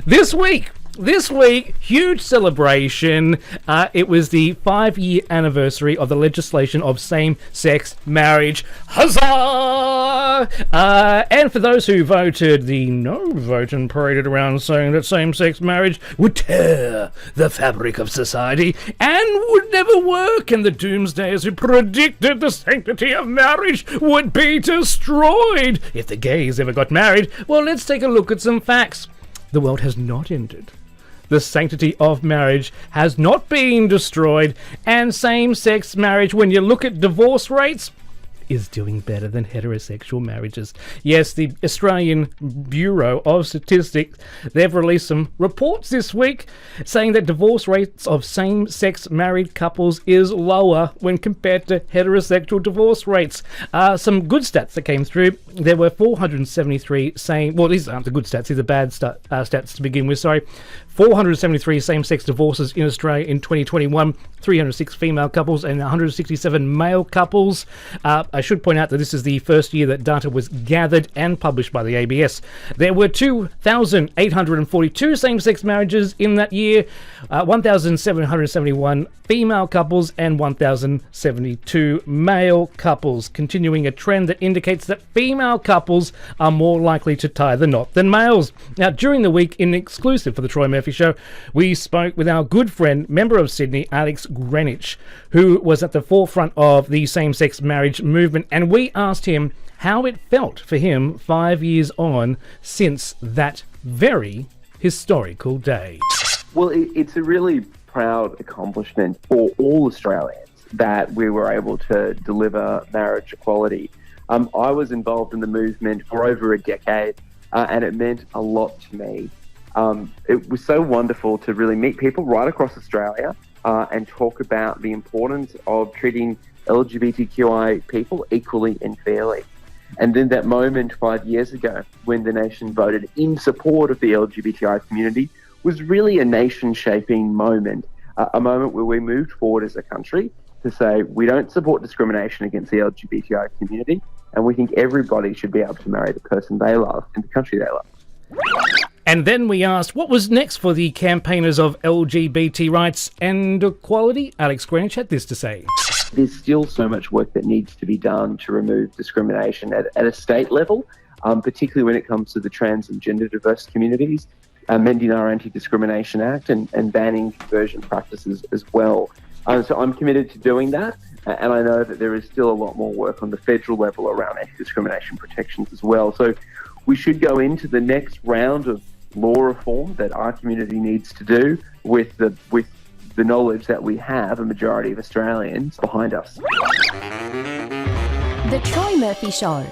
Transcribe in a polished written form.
This week, huge celebration. It was the 5-year anniversary of the legislation of same-sex marriage. Huzzah! And for those who voted the no vote and paraded around saying that same-sex marriage would tear the fabric of society and would never work, and the doomsdayers who predicted the sanctity of marriage would be destroyed if the gays ever got married, well, let's take a look at some facts. The world has not ended. The sanctity of marriage has not been destroyed, and same-sex marriage, when you look at divorce rates, is doing better than heterosexual marriages. Yes, the Australian Bureau of Statistics, they've released some reports this week saying that divorce rates of same-sex married couples is lower when compared to heterosexual divorce rates. Some good stats that came through. There were 473 these aren't the good stats, these are bad stats to begin with, sorry. 473 same-sex divorces in Australia in 2021, 306 female couples and 167 male couples. I should point out that this is the first year that data was gathered and published by the ABS. There were 2,842 same-sex marriages in that year, 1,771 female couples and 1,072 male couples, continuing a trend that indicates that female couples are more likely to tie the knot than males. Now, during the week, in exclusive for the Troy Murphy Show, we spoke with our good friend, member of Sydney, Alex Greenwich, who was at the forefront of the same-sex marriage movement, and we asked him how it felt for him 5 years on since that very historical day. Well, it's a really proud accomplishment for all Australians that we were able to deliver marriage equality. I was involved in the movement for over a decade, and it meant a lot to me. It was so wonderful to really meet people right across Australia and talk about the importance of treating LGBTQI people equally and fairly. And then that moment 5 years ago when the nation voted in support of the LGBTI community was really a nation-shaping moment, a moment where we moved forward as a country to say we don't support discrimination against the LGBTI community, and we think everybody should be able to marry the person they love in the country they love. And then we asked what was next for the campaigners of LGBT rights and equality. Alex Greenwich had this to say. There's still so much work that needs to be done to remove discrimination at a state level, particularly when it comes to the trans and gender diverse communities, amending our Anti-Discrimination Act and banning conversion practices as well. So I'm committed to doing that, and I know that there is still a lot more work on the federal level around anti-discrimination protections as well. So we should go into the next round of law reform that our community needs to do with the knowledge that we have a majority of Australians behind us. The Troy Murphy Show.